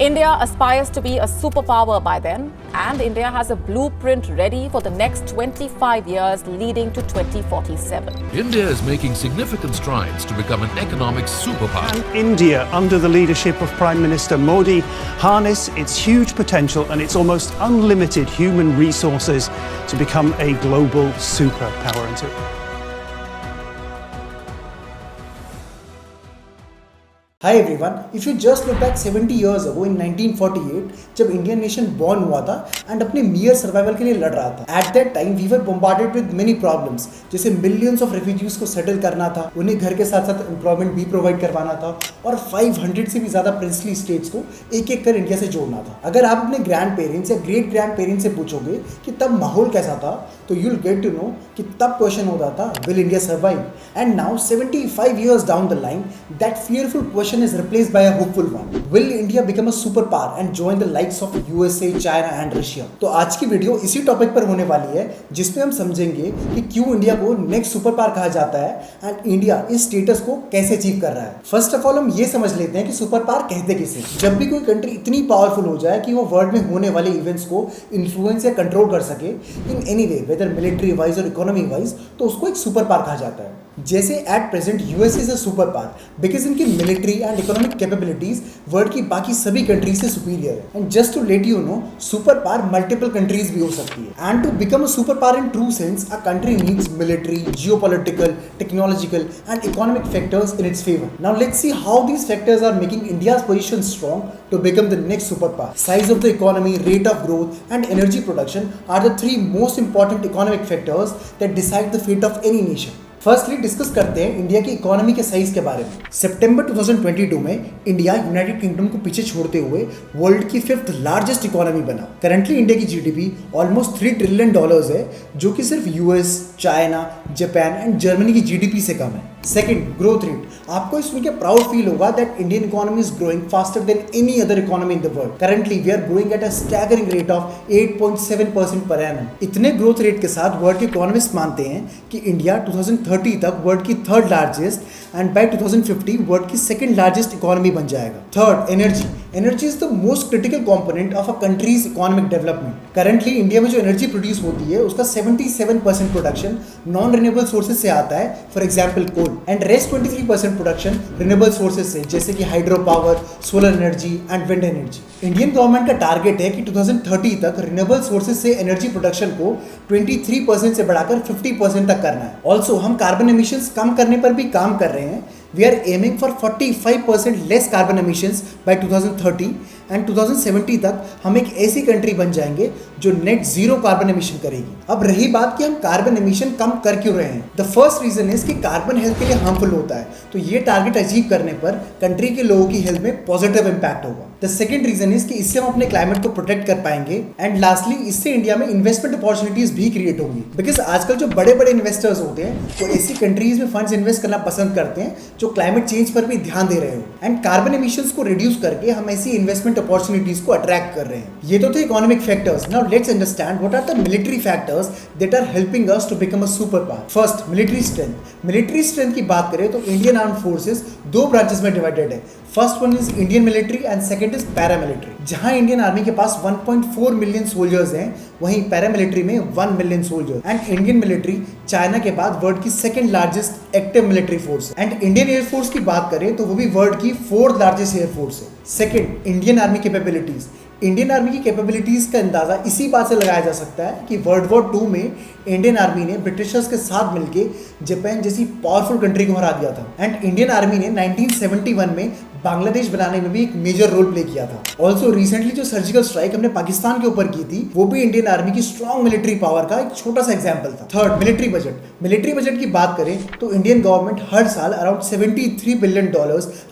India aspires to be a superpower by then, and India has a blueprint ready for the next 25 years leading to 2047. India is making significant strides to become an economic superpower. And India, under the leadership of Prime Minister Modi, harness its huge potential and its almost unlimited human resources to become a global superpower. Hi everyone, if you just look back 70 years ago in 1948 जब Indian nation born हुआ था and अपने मियर survival के लिए लड़ रहा था. At that time we were bombarded with many problems, जैसे मिलियंस ऑफ रेफ्यूजीज को सेटल करना था, उन्हें घर के साथ साथ एम्प्लॉयमेंट भी प्रोवाइड करवाना था और 500 से भी ज़्यादा प्रिंसली स्टेट्स को एक एक कर इंडिया से जोड़ना था. अगर आप अपने ग्रैंड पेरेंट्स या ग्रेट ग्रैंड पेरेंट्स से पूछोगे कि तब माहौल कैसा था तो you will get to know कि तब क्वेश्चन होता था will India survive. And now 75 years down the line that fearful question is replaced by a hopeful one. Will India become a superpower and join the likes of USA, China and Russia? तो आज की video इसी topic पर होने वाली है जिसमें हम समझेंगे कि क्यों इंडिया को नेक्स्ट सुपर पावर कहा जाता है एंड इंडिया इस स्टेटस को कैसे अचीव कर रहा है. फर्स्ट ऑफ ऑल हम ये समझ लेते हैं कि सुपर पावर कहते किसे. जब भी कोई कंट्री इतनी पावरफुल हो जाए कि वो वर्ल्ड में होने वाले इवेंट्स को इन्फ्लुएंस या कंट्रोल कर सके in any way, whether military wise और इकोनॉमी वाइज, तो उसको एक सुपर पावर कहा जाता है. जैसे at present US is a super power because इनकी military and economic capabilities world की बाकी सभी कंट्रीज से सुपीरियर है. And just to let you know, super power multiple countries भी हो सकती है. And to become a super power in true sense, a country needs military, geopolitical, technological and economic factors in its favour. Now let's see how these factors are making India's position strong to become the next superpower. Size of the economy, rate of growth and energy production are the three most important economic factors that decide the fate of any nation. Firstly discuss करते हैं India की economy के size के बारे में. सितंबर 2022 में India United kingdom को पीछे छोड़ते हुए वर्ल्ड की 5th लार्जेस्ट इकोनॉमी बना. करंटली इंडिया की जीडीपी ऑलमोस्ट $3 ट्रिलियन है, जो कि सिर्फ US, China, Japan and Germany की जीडीपी से कम है. Second, growth rate. आपको इस सुन के प्राउड फील होगा that Indian economy is growing faster than any other economy in the world. Currently we are growing at a staggering rate of 8.7% per annum. इतने ग्रोथ रेट के साथ world के economist मानते हैं कि इंडिया 2030 तक world की 3rd largest and bye 2050 world की 2nd लार्जेस्ट इकोनॉमी बन जाएगा. Third, energy. Energy is the most critical component of a countries economic development. Currently India में जो एनर्जी प्रोड्यूस होती है उसका 77% प्रोडक्शन नॉन रिन्यूएबल सोर्सेज से आता है, for example coal, and rest 23% production renewable sources से, जैसे कि hydro power, solar energy and wind energy. Indian government का टारगेट है कि 2030 तक रिन्यूएबल सोर्सेज से एनर्जी प्रोडक्शन को 23% से बढ़ाकर 50% तक करना है. ऑल्सो हम कार्बन एमिशंस कम करने पर भी काम कर रहे हैं. We are aiming for 45% less carbon emissions by 2030 and 2070 तक हम एक ऐसी कंट्री बन जाएंगे जो नेट जीरो कार्बन एमिशन करेगी. अब रही बात कि हम कार्बन एमिशन कम कर क्यों रहे हैं. द फर्स्ट रीजन इज कि कार्बन हेल्थ के लिए हार्मफुल होता है, तो ये टारगेट अचीव करने पर कंट्री के लोगों की हेल्थ में पॉजिटिव इंपैक्ट होगा. द सेकंड रीजन इज कि इससे हम अपने क्लाइमेट को प्रोटेक्ट कर पाएंगे. एंड लास्टली, इससे इंडिया में इन्वेस्टमेंट अपॉर्चुनिटीज भी क्रिएट होंगी, बिकॉज आजकल जो बड़े बड़े इन्वेस्टर्स होते हैं वो ऐसी कंट्रीज में फंड्स इन्वेस्ट करना पसंद करते हैं जो क्लाइमेट चेंज पर भी ध्यान दे रहे हो. एंड कार्बन एमिशंस को रिड्यूस करके हम ऐसी इन्वेस्टमेंट अपॉर्चुनिटीज को अट्रैक्ट कर रहे हैं. ये तो थे economic factors. Now let's understand what are the military factors that are helping us to become a super power. First, military strength. Military strength की बात करें तो इंडियन आर्म्ड फोर्सेस 2 ब्रांचेस में डिवाइडेड है. First one is Indian military and second is paramilitary. जहां Indian army के पास 1.4 million soldiers हैं, वहीं पैरामिलिट्री में 1 million soldiers. And Indian military China के बाद वर्ल्ड की 2nd largest active military force. And Indian air force की बात करें तो वो भी वर्ल्ड की 4th लार्जेस्ट एयरफोर्स है. Second, Indian army capabilities. Indian army की कैपेबिलिटीज का अंदाजा इसी बात से लगाया जा सकता है कि वर्ल्ड वॉर 2 में इंडियन आर्मी ने ब्रिटिशर्स के साथ मिलकर जापान जैसी पावरफुल कंट्री को हरा दिया था. एंड इंडियन आर्मी ने 1971 में बांग्लादेश बनाने में भी एक मेजर रोल प्ले किया था. ऑल्सो रिसेंटली जो सर्जिकल स्ट्राइक हमने पाकिस्तान के ऊपर की थी वो भी इंडियन आर्मी की स्ट्रॉन्ग मिलिट्री पावर का एक छोटा सा एग्जाम्पल था. Third, military budget. Military budget की बात करें तो इंडियन गवर्नमेंट हर साल अराउंड $73 बिलियन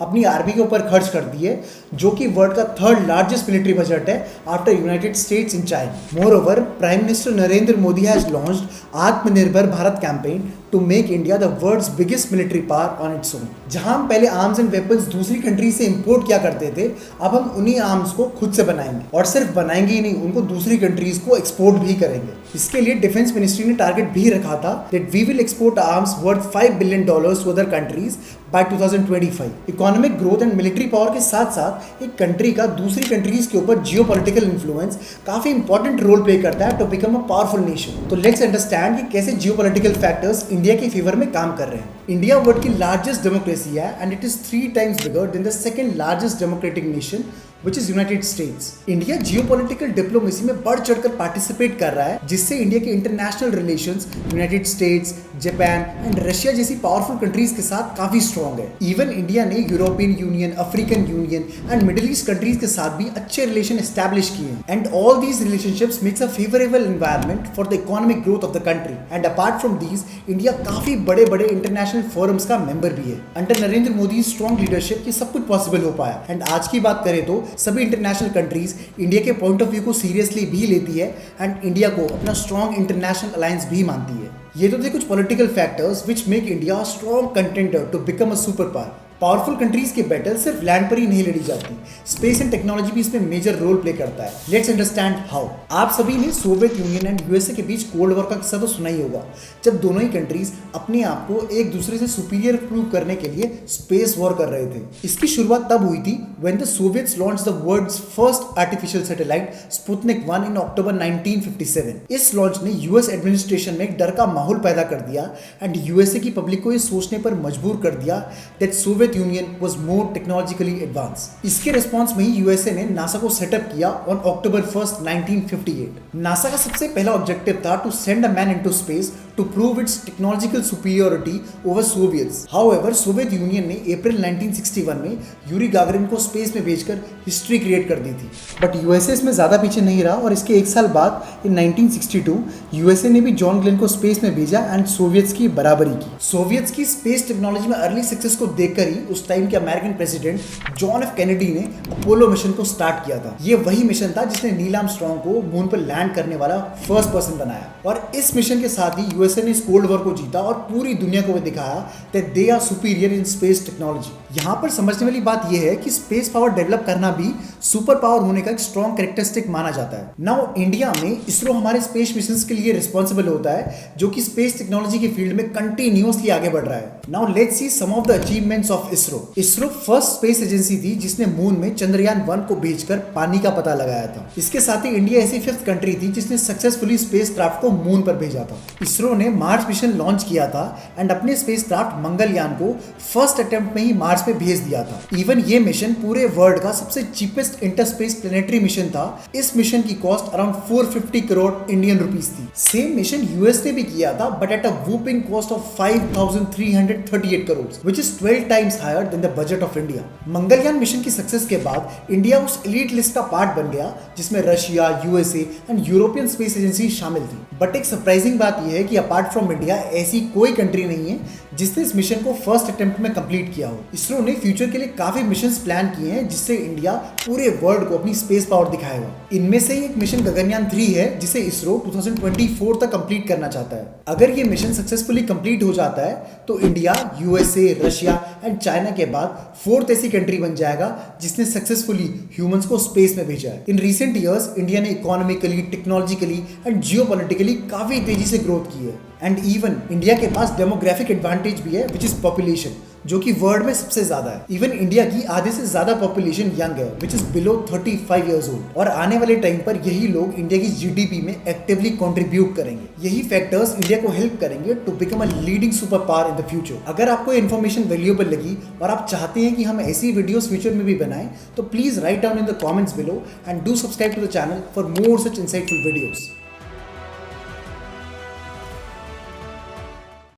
अपनी आर्मी के ऊपर खर्च करती है, जो कि वर्ल्ड का 3rd लार्जेस्ट मिलिट्री बजट है after United States in China. Moreover, prime minister Narendra Modi has launched Atmanirbhar Bharat campaign to make India the world's biggest military power on its own. जहां हम पहले आर्म्स एंड वेपन्स दूसरी country से import किया करते थे, अब हम उन्हीं आर्म्स को खुद से बनाएंगे. और सिर्फ बनाएंगे ही नहीं, उनको दूसरी कंट्रीज को एक्सपोर्ट भी करेंगे. इसके लिए डिफेंस मिनिस्ट्री ने टारगेट भी रखा था that we will export arms worth $5 billion to other countries by 2025। Economic growth and military power के साथ साथ एक कंट्री का दूसरी कंट्रीज के ऊपर जियोपॉलिटिकल इन्फ्लुएंस काफी इंपॉर्टेंट रोल प्ले करता है to become a powerful nation. तो लेट्स अंडरस्टैंड कि कैसे जियोपॉलिटिकल फैक्टर्स इंडिया के फेवर में काम कर रहे हैं। इंडिया वर्ल्ड की लार्जेस्ट डेमोक्रेसी है and it is 3 times bigger than the second largest democratic nation which is United States। India geopolitical diplomacy में बढ़ चढ़कर पार्टिसिपेट कर रहा है, जिससे इंडिया के international relations United states, Japan and Russia जैसी पावरफुल कंट्रीज के साथ काफी स्ट्रॉन्ग है। इवन इंडिया ने European union, African union and middle east countries के साथ भी अच्छे रिलेशन एस्टैब्लिश किए हैं and all these relationships makes a favourable environment for the economic growth of the country. And apart from these, India काफी बड़े बड़े इंटरनेशनल फोरम्स का मेंबर भी है। Under Narendra Modi strong leadership ये सब कुछ पॉसिबल हो पाया। एंड आज की बात करें तो सभी इंटरनेशनल कंट्रीज इंडिया के पॉइंट ऑफ व्यू को सीरियसली भी लेती है एंड इंडिया को अपना स्ट्रॉन्ग इंटरनेशनल अलायंस भी मानती है। ये तो थे कुछ political factors which make India a strong contender to become a super power. Powerful countries की बैटल सिर्फ लैंड पर ही नहीं लड़ी जाती, स्पेस एंड टेक्नोलॉजी भी इसमें मेजर रोल प्ले करता है। Let's understand how. आप सभी ने सोवियत यूनियन एंड यूएसए के बीच कोल्ड वॉर का किस्सा तो सुना ही होगा, जब दोनों ही कंट्रीज अपने आप को एक दूसरे से सुपीरियर प्रूव करने के लिए स्पेस वॉर कर रहे थे। इसकी शुरुआत तब हुई थी when the Soviets launch the world's first artificial satellite Sputnik 1 in October 1957। इस लॉन्च ने यूएस एडमिनिस्ट्रेशन में एक डर का माहौल पैदा कर दिया एंड यूएसए की पब्लिक को ये सोचने पर मजबूर कर दिया that Soviet Union was more technologically advanced। इसके रिस्पॉन्स में ही यूएसए ने नासा को सेटअप किया ऑन अक्टूबर 1, 1958। नासा का सबसे पहला ऑब्जेक्टिव था to send a man into space to prove its technological superiority over Soviets. However Soviet Union ने अप्रैल 1961 में यूरी गागरिन को स्पेस में भेजकर हिस्ट्री क्रिएट कर दी थी। बट यूएसए इसमें ज्यादा पीछे नहीं रहा और इसके एक साल बाद इन 1962 यूएसए ने भी जॉन ग्लेन को स्पेस में भेजा एंड सोवियट्स की बराबरी की। सोवियट्स की स्पेस टेक्नोलॉजी में अर्ली सक्सेस को देखकर ही उस टाइम के American president John F Kennedy ने अपोलो मिशन को स्टार्ट किया था। ये वही मिशन था जिसने नील आर्मस्ट्रांग को मून पर लैंड करने वाला फर्स्ट पर्सन बनाया और इस मिशन के साथ ही यूएसए ने इस कोल्ड वॉर को जीता और पूरी दुनिया को दिखाया that they are superior in space technology. यहाँ पर समझने वाली बात यह है कि स्पेस पावर डेवलप करना भी सुपर पावर होने का एक स्ट्रॉन्ग कैरेक्टरिस्टिक माना जाता है। नाउ इंडिया में इसरो हमारे स्पेस मिशंस के लिए रिस्पॉन्सिबल होता है, जो कि स्पेस टेक्नोलॉजी के फील्ड में कंटिन्यूअसली आगे बढ़ रहा है। Now let's see some of the achievements of ISRO. ISRO first space agency थी जिसने मून में चंद्रयान 1 को भेजकर पानी का पता लगाया था। इसके साथ ही इंडिया ऐसी 5th कंट्री थी जिसने सक्सेसफुली स्पेस क्राफ्ट को मून पर भेजा था। इसरो ने मार्स मिशन लॉन्च किया था एंड अपने स्पेस क्राफ्ट मंगलयान को फर्स्ट अटेम्प्ट में ही मार्स पे भेज दिया था। इवन ये मिशन पूरे वर्ल्ड का सबसे चीपेस्ट इंटरस्पेस प्लेनेटरी मिशन था। इस मिशन की cost around 450 crore Indian rupees थी। सेम मिशन यूएस ने भी किया था but at a whopping cost of 5,338 crore which is 12 times higher than the budget of India. Mangalyaan mission की सक्सेस के बाद इंडिया उस एलीट लिस्ट का पार्ट बन गया जिसमें Russia, USA and European space agency शामिल थी। बट एक सरप्राइजिंग बात यह है कि अपार्ट फ्रॉम इंडिया ऐसी कोई कंट्री नहीं है जिसने इस मिशन को फर्स्ट अटेम्प्ट में कंप्लीट किया हो। इसरो ने फ्यूचर के लिए काफी मिशंस प्लान किए हैं जिससे इंडिया पूरे वर्ल्ड को अपनी स्पेस पावर दिखाएगा। इनमें से एक मिशन गगनयान 3 है जिसे इसरो 2024 तक कंप्लीट करना चाहता है। अगर ये मिशन सक्सेसफुली कंप्लीट हो जाता है तो India, USA, Russia and China के बाद 4th ऐसी कंट्री बन जाएगा जिसने सक्सेसफुली ह्यूमंस को स्पेस में भेजा है। इन रिसेंट ईयर्स इंडिया ने इकोनॉमिकली, टेक्नोलॉजिकली एंड जियोपॉलिटिकली काफी तेजी से ग्रोथ की है एंड इवन इंडिया के पास डेमोग्राफिक एडवांटेज भी है विच इज पॉपुलेशन, जो कि वर्ल्ड में सबसे ज्यादा है। इवन इंडिया की आधे से ज्यादा पॉपुलेशन यंग है which is below 35 years old और आने वाले टाइम पर यही लोग इंडिया की जीडीपी में एक्टिवली कंट्रीब्यूट करेंगे। यही फैक्टर्स इंडिया को हेल्प करेंगे to become a leading super power in the future. अगर आपको इन्फॉर्मेशन वैल्यूएबल लगी और आप चाहते हैं कि हम ऐसी वीडियोस फ्यूचर में भी बनाएं तो please write down in the comments below and do subscribe to the channel for more such insightful videos.